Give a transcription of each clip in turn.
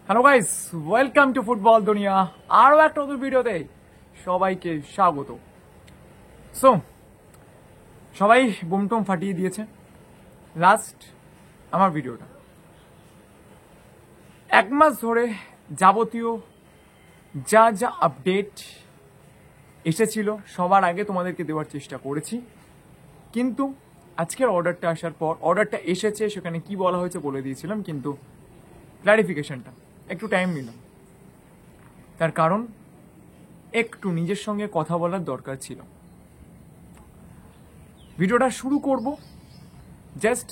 Hello guys, welcome to football দুনিয়া। আরও একটা নতুন ভিডিওতে সবাইকে স্বাগত। সো সবাই বুমটুম ফাটিয়ে দিয়েছে লাস্ট আমার ভিডিওটা। এক মাস ধরে যাবতীয় যা যা আপডেট এসেছিল সবার আগে তোমাদেরকে দেওয়ার চেষ্টা করেছি, কিন্তু আজকের অর্ডারটা আসার পর অর্ডারটা এসেছে, সেখানে কি বলা হয়েছে বলে দিয়েছিলাম, কিন্তু ক্লারিফিকেশনটা একটু টাইম নিলাম। তার কারণ একটু নিজের সঙ্গে কথা বলার দরকার ছিল। ভিডিওটা শুরু করব জাস্ট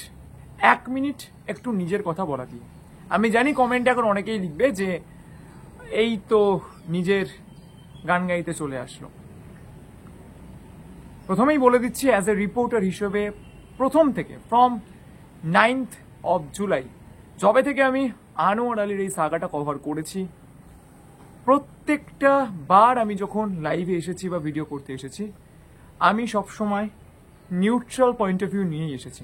1 মিনিট একটু নিজের কথা বলা দিয়ে। আমি জানি কমেন্টে এখন অনেকেই লিখবে যে এই তো নিজের গান গাইতে চলে আসলো। প্রথমেই বলে দিচ্ছি, অ্যাজ এ রিপোর্টার হিসেবে প্রথম থেকে ফ্রম 9th of July যবে থেকে আমি আনোয়ার আলীর এই সাগাটা কভার করেছি, প্রত্যেকটা বার আমি যখন লাইভে এসেছি বা ভিডিও করতে এসেছি, আমি সবসময় নিউট্রাল পয়েন্ট অফ ভিউ নিয়েই এসেছি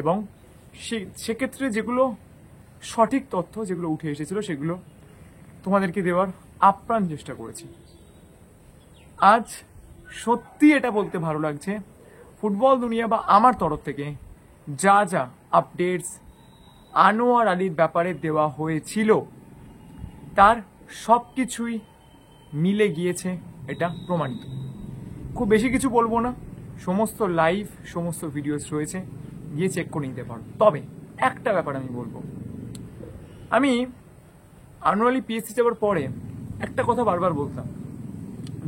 এবং সেক্ষেত্রে যেগুলো সঠিক তথ্য যেগুলো উঠে এসেছিল সেগুলো তোমাদেরকে দেওয়ার আপ্রাণ চেষ্টা করেছি। আজ সত্যি এটা বলতে ভালো লাগছে, ফুটবল দুনিয়া বা আমার তরফ থেকে যা যা আপডেটস আনোয়ার আলীর ব্যাপারে দেওয়া হয়েছিল তার সব কিছুই মিলে গিয়েছে, এটা প্রমাণিত। খুব বেশি কিছু বলবো না, সমস্ত লাইভ সমস্ত ভিডিওস রয়েছে, গিয়ে চেক করে নিতে পারো। তবে একটা ব্যাপার আমি বলবো, আমি আনোয়ার আলী পিএসসি যাওয়ার পরে একটা কথা বারবার বলতাম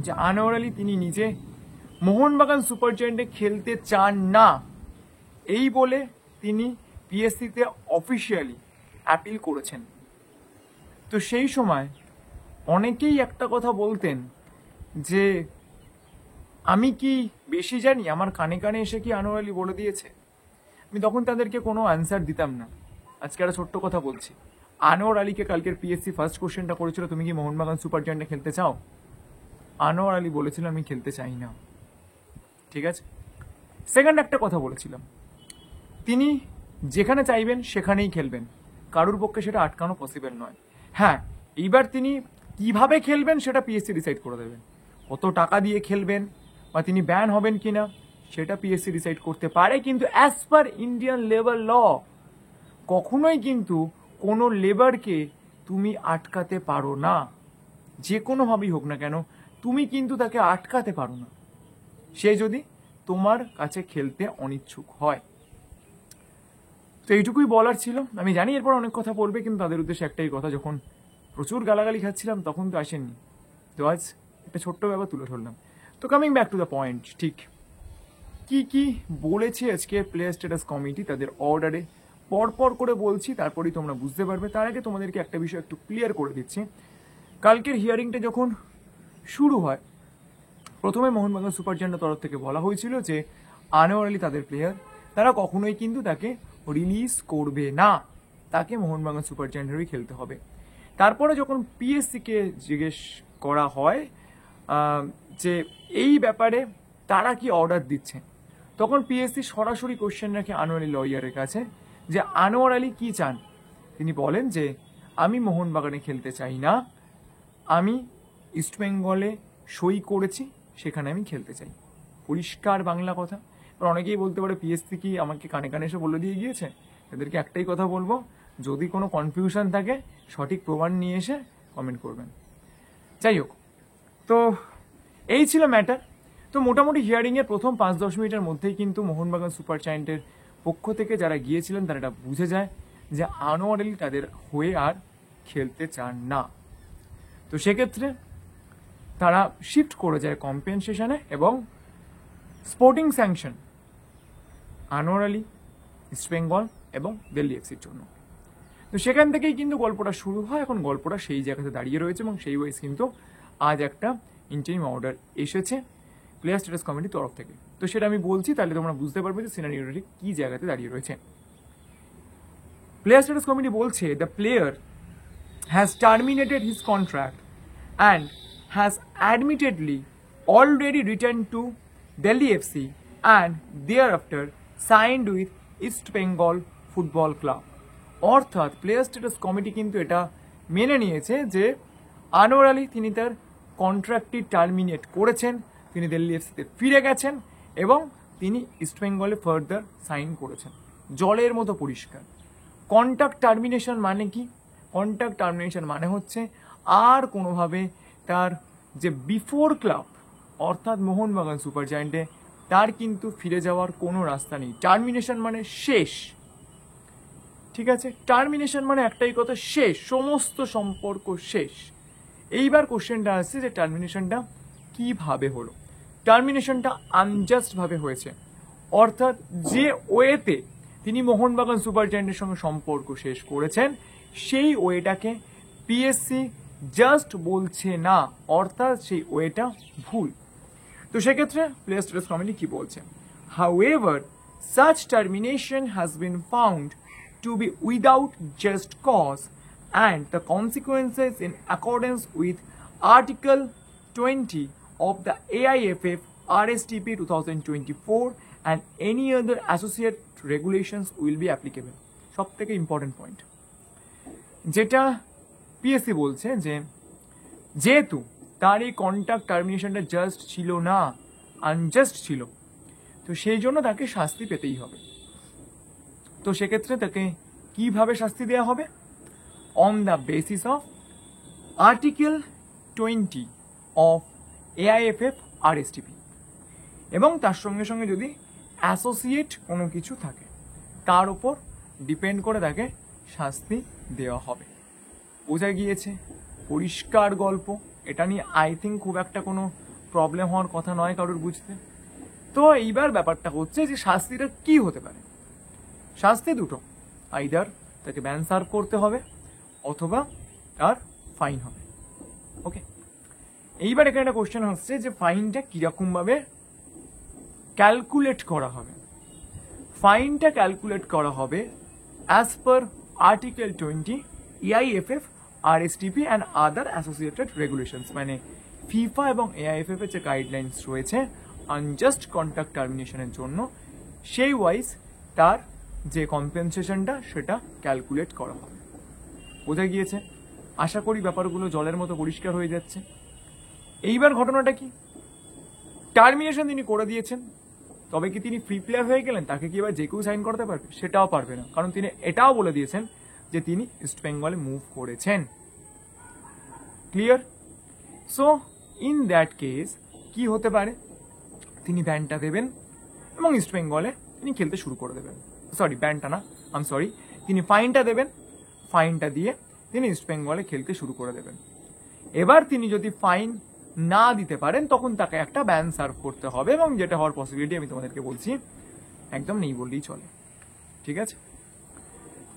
যে আনোয়ার আলী তিনি নিজে মোহনবাগান সুপার জায়ান্টে খেলতে চান না, এই বলে তিনি পিএসসিতে অফিসিয়ালি অ্যাপিল করেছেন। তো সেই সময় অনেকেই একটা কথা বলতেন যে আমি কি বেশি জানি, আমার কানে কানে এসে কি আনোয়ার আলী বলে দিয়েছে। আমি তখন তাদেরকে কোনো অ্যান্সার দিতাম না। আজকে একটা ছোট্ট কথা বলছি, আনোয়ার আলীকে কালকের পিএসসি ফার্স্ট কোশ্চেনটা করেছিল, তুমি কি মোহনবাগান সুপার জায়ান্টে খেলতে চাও? আনোয়ার আলী বলেছিল আমি খেলতে চাই না। ঠিক আছে। সেকেন্ড একটা কথা বলেছিলাম, তিনি যেখানে চাইবেন সেখানেই খেলবেন, কারুর পক্ষে সেটা আটকানো পসিবল নয়। হ্যাঁ, এইবার তিনি কিভাবে খেলবেন সেটা পিএসসি ডিসাইড করে দেবেন, কত টাকা দিয়ে খেলবেন বা তিনি ব্যান হবেন কিনা সেটা পিএসসি ডিসাইড করতে পারে, কিন্তু as per Indian labour law কখনোই কিন্তু কোনো লেবারকে তুমি আটকাতে পারো না, যে কোনোভাবেই হোক না কেন তুমি কিন্তু তাকে আটকাতে পারো না, সে যদি তোমার কাছে খেলতে অনিচ্ছুক হয়। তো এইটুকুই বলার ছিল। আমি জানি এরপর অনেক কথা বলবে, কিন্তু তাদের উদ্দেশ্যে একটাই কথা, যখন প্রচুর গালাগালি খাচ্ছিলাম তখন তো আসেননি, তো আজ একটা ছোট্ট ব্যাপার তুলে ধরলাম। তো coming back to the point, ঠিক কি কি বলেছে আজকে প্লেয়ার স্ট্যাটাস কমিটি তাদের অর্ডারে পরপর করে বলছি, তারপরেই তোমরা বুঝতে পারবে। তার আগে তোমাদেরকে একটা বিষয় একটু ক্লিয়ার করে দিচ্ছি। কালকের হিয়ারিংটা যখন শুরু হয়, প্রথমে মোহনবাগান সুপার জায়ান্টের তরফ থেকে বলা হয়েছিল যে আনোয়ার আলী তাদের প্লেয়ার, তারা কখনোই কিন্তু তাকে রিলিজ করবে না, তাকে মোহনবাগান সুপার জায়ান্টেরই খেলতে হবে। তারপরে যখন পিএসসিকে জিজ্ঞেস করা হয় যে এই ব্যাপারে তারা কি অর্ডার দিচ্ছে, তখন পিএসসি সরাসরি কোশ্চেন রাখে আনোয়ার আলী লয়ারের কাছে যে আনোয়ার আলী কি চান। তিনি বলেন যে আমি মোহনবাগানে খেলতে চাই না, আমি ইস্টবেঙ্গলে সই করেছি, সেখানে আমি খেলতে চাই। পরিষ্কার বাংলা কথা। এবার অনেকেই বলতে পারে পিএসসি কি আমাকে কানে কানে এসে বলে দিয়ে গিয়েছে। এদেরকে একটাই কথা বলবো, যদি কোনো কনফিউশন থাকে সঠিক প্রমাণ নিয়ে এসে কমেন্ট করবেন। যাই হোক, তো এই ছিল ম্যাটার। তো মোটামুটি হিয়ারিংয়ের প্রথম 5-10 মিনিটের মধ্যেই কিন্তু মোহনবাগান সুপার জায়ান্টের পক্ষ থেকে যারা গিয়েছিলেন তারা এটা বুঝে যায় যে আনোয়ার আলী তাদের হয়ে আর খেলতে চান না। তো সেক্ষেত্রে তারা শিফট করে যায় কম্পেনসেশনে এবং স্পোর্টিং স্যাংশন আনোয়ার আলী, ইস্টবেঙ্গল এবং দিল্লি এফসির জন্য। তো সেখান থেকেই কিন্তু গল্পটা শুরু হয়। এখন গল্পটা সেই জায়গাতে দাঁড়িয়ে রয়েছে এবং সেই ওয়াইজ কিন্তু আজ একটা ইন্টারিম অর্ডার এসেছে প্লেয়ার স্ট্যাটাস কমিটির তরফ থেকে। তো সেটা আমি বলছি, তাহলে তোমরা বুঝতে পারবে যে সিনারিওটা ঠিক কী জায়গাতে দাঁড়িয়ে রয়েছে। প্লেয়ার স্ট্যাটাস কমিটি বলছে the player has terminated his contract and has admittedly already returned to Delhi FC and thereafter signed with East Bengal Football Club. অর্থাৎ প্লেয়ার স্ট্যাটাস কমিটি কিন্তু এটা মেনে নিয়েছে যে আনোয়ার আলী তিনি তার কন্ট্রাক্টটি টার্মিনেট করেছেন, তিনি দিল্লি এফসিতে ফিরে গেছেন এবং তিনি ইস্টবেঙ্গলে ফার্দার সাইন করেছেন। জলের মতো পরিষ্কার। কন্ট্রাক্ট টার্মিনেশন মানে কি? কন্ট্রাক্ট টার্মিনেশন মানে হচ্ছে আর কোনোভাবে তার যে বিফোর ক্লাব অর্থাৎ মোহনবাগান সুপার জায়ান্টে তার কিন্তু ফিরে যাওয়ার কোনো রাস্তা নেই। টার্মিনেশন মানে শেষ, ঠিক আছে? টার্মিনেশন মানে একটাই কথা, শেষ, সমস্ত সম্পর্ক শেষ। এইবার কোশ্চেনটা আসছে যে টার্মিনেশনটা কিভাবে হলো। টার্মিনেশনটা আনজাস্ট ভাবে হয়েছে, অর্থাৎ যে ওয়েতে তিনি মোহনবাগান সুপার জায়ান্টের সঙ্গে সম্পর্ক শেষ করেছেন সেই ওয়েটাকে পিএসসি জাস্ট বলছে না, অর্থাৎ সেই ওয়েটা ভুল। তো সেক্ষেত্রে প্লেয়ার স্ট্যাটাস কমিটি কি বলছে? However, such termination has been found to be without just cause and the consequences in accordance with Article 20 of the AIFF RSTP 2024 and any other associate regulations will be applicable. সব থেকে important point যেটা PSC বলছে যে যেহেতু তার এই contract টার্মিনেশনটা just ছিল না, আনজাস্ট ছিল, তো সেই জন্য তাকে শাস্তি পেতেই হবে। তো সেক্ষেত্রে তাকে কিভাবে শাস্তি দেওয়া হবে? On the basis of article 20 of AIFF RSTP এবং তার সঙ্গে সঙ্গে যদি অ্যাসোসিয়েট কোনো কিছু থাকে তার উপর ডিপেন্ড করে তাকে শাস্তি দেওয়া হবে। বোঝা গিয়েছে? পরিষ্কার গল্প। এটা নিয়ে আই থিঙ্ক খুব একটা কোনো প্রবলেম হওয়ার কথা নয় কারোর বুঝতে। তো এইবার ব্যাপারটা হচ্ছে যে শাস্তিটা কি হতে পারে। শাস্তি দুটো, আইদার তাকে ব্যান সার্ভ করতে হবে অথবা তার ফাইন হবে। ওকে, এইবার এখানে একটা কোশ্চেন হচ্ছে যে ফাইনটা কিরকম ভাবে ক্যালকুলেট করা হবে। ফাইনটা ক্যালকুলেট করা হবে as per article 20 AIFF RSTP and other associated regulations, মানে ফিফা এবং AIFF এর যে গাইডলাইন্স রয়েছে আনজাস্ট কন্ট্রাক্ট টার্মিনেশনের জন্য, সেই ওয়াইজ তার যে কম্পেনসেশনটা সেটা ক্যালকুলেট করা হবে। বোঝা গিয়েছে? আশা করি ব্যাপারগুলো জলের মতো পরিষ্কার হয়ে যাচ্ছে। এইবার ঘটনাটা কি? টার্মিনেশন তিনি করে দিয়েছেন, তবে কি তিনি ফ্রি প্লেয়ার হয়ে গেলেন? তাকে কি এবার যে কেউ সাইন করতে পারবে? সেটাও পারবে না, কারণ তিনি এটাও বলে দিয়েছেন যে তিনি ইস্ট বেঙ্গলে মুভ করেছেন। Clear? So in that case কি হতে পারে? তিনি ব্যানটা দেবেন এবং ইস্ট বেঙ্গলে তিনি খেলতে শুরু করে দেবেন। সরি, ব্যানটা না, সরি, তিনি ফাইনটা দেবেন, ফাইনটা দিয়ে তিনি ইস্ট বেঙ্গলে খেলতে শুরু করে দেবেন। এবার তিনি যদি ফাইন না দিতে পারেন তখন তাকে একটা ব্যান সার্ভ করতে হবে, এবং যেটা হওয়ার পসিবিলিটি আমি তোমাদেরকে বলছি একদম নেই বললেই চলে। ঠিক আছে?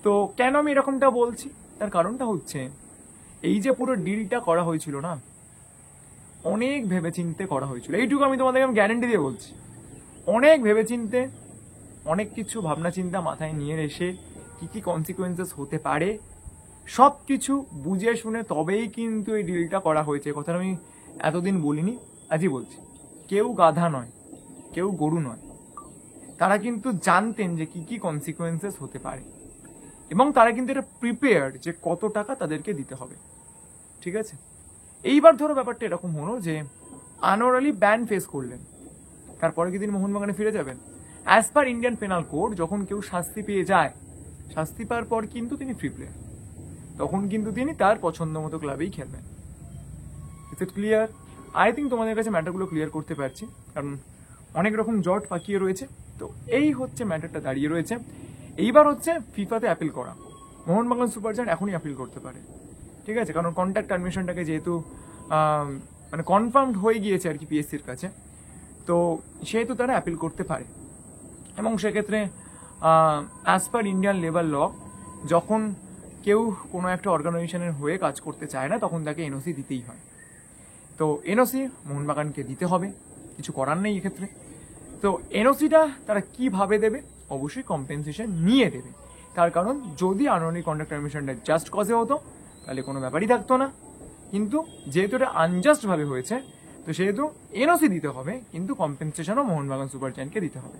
তো কেন আমি এরকমটা বলছি? তার কারণটা হচ্ছে এই যে পুরো ডিলটা করা হয়েছিল না, অনেক ভেবেচিন্তে করা হয়েছিল। এইটুকু আমি তোমাদেরকে গ্যারেন্টি দিয়ে বলছি। অনেক ভেবেচিন্তে, অনেক কিছু ভাবনা চিন্তা মাথায় নিয়ে এসে কি কি কনসিকুয়েন্সেস হতে পারে সব কিছু বুঝে শুনে তবেই কিন্তু এই ডিলটা করা হয়েছে। কথা আমি এতদিন বলিনি, আজই বলছি। কেউ গাধা নয়, কেউ গরু নয়। তারা কিন্তু জানতেন যে কি কি কনসিকুয়েন্সেস হতে পারে এবং তারা কিন্তু এটা প্রিপেয়ার্ড যে কত টাকা তাদেরকে দিতে হবে। ঠিক আছে? এইবার ধরো ব্যাপারটা এরকম হলো যে আনোয়ার আলী ব্যান ফেস করলেন, তারপরে কি তিনি মোহনবাগানে ফিরে যাবেন? As per Indian penal code যখন কেউ শাস্তি পেয়ে যায়, শাস্তি পাওয়ার পর কিন্তু তিনি ফ্রি প্লেয়ার, তখন কিন্তু তিনি তার পছন্দ মতো ক্লাবেই খেলবেন। It's it clear? I think তোমাদের কাছে ম্যাটারগুলো ক্লিয়ার করতে পারছি, কারণ অনেক রকম জট পাকিয়ে রয়েছে। তো এই হচ্ছে ম্যাটারটা দাঁড়িয়ে রয়েছে। এইবার হচ্ছে ফিফাতে অ্যাপিল করা। মোহনবাগান সুপার জায়ান্ট এখনই অ্যাপিল করতে পারে। ঠিক আছে? কারণ কন্ট্রাক্ট টার্মিনেশনটাকে যেহেতু মানে কনফার্মড হয়ে গিয়েছে আর কি পিএসসির কাছে, তো সেহেতু তারা অ্যাপিল করতে পারে। এবং সেক্ষেত্রে as per Indian labour law, যখন কেউ কোনো একটা অর্গানাইজেশনের হয়ে কাজ করতে চায় না তখন তাকে এনওসি দিতেই হয়। তো এনওসি মোহনবাগানকে দিতে হবে, কিছু করার নেই এক্ষেত্রে। তো এনওসিটা তারা কিভাবে দেবে? অবশ্যই কম্পেনসেশন নিয়ে দেবে। তার কারণ যদি আনোয়ারি কন্ট্রাক্ট টার্মিনেশনটা জাস্ট কজে হতো তাহলে কোনো ব্যাপারই থাকতো না, কিন্তু যেহেতু এটা আনজাস্ট ভাবে হয়েছে তো সেহেতু এনওসি দিতে হবে, কিন্তু কম্পেনসেশনও মোহনবাগান সুপার জায়ান্টকে দিতে হবে।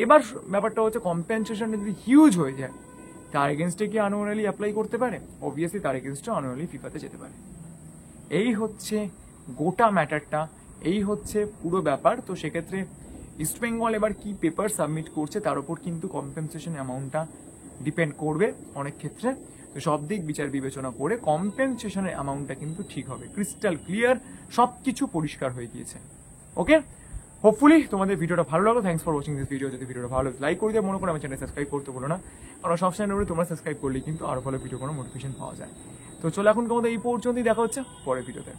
এবার ব্যাপারটা হচ্ছে কম্পেনসেশনটা যদি হিউজ হয়ে যায় তার এগেনস্টে কি আনুয়ালি অ্যাপ্লাই করতে পারে? অবভিয়াসলি তার এগেনস্টে আনুয়ালি ফিফাতে যেতে পারে। এই হচ্ছে গোটা ম্যাটারটা, এই হচ্ছে পুরো ব্যাপার। তো সেক্ষেত্রে ইস্টবেঙ্গল এবার কি পেপার সাবমিট করছে তার উপর কিন্তু কম্পেনসেশন অ্যামাউন্টটা ডিপেন্ড করবে অনেক ক্ষেত্রে। তো সব দিক বিচার বিবেচনা করে কম্পেনসেশনের অ্যামাউন্টটা কিন্তু ঠিক হবে, ক্রিস্টাল ক্লিয়ার, সব কিছু পরিষ্কার হয়ে গিয়েছে। ওকে, হোপফুলি তোমাদের ভিডিওটা ভালো লাগলো। Thanks for watching this video. যদি ভিডিওটা ভালো লাগে লাইক করে দিয়ে মনে করো আমার চ্যানেল সাবস্ক্রাইব করতে বলো না, কারণ সবসময় তোমরা সাবস্ক্রাইব করলেই কিন্তু আরো ভালো ভিডিও কোনো নোটিফিকেশন পাওয়া যায়। তো চলো এখন তোমাদের এই পর্যন্তই, দেখা হচ্ছে পরের ভিডিওতে।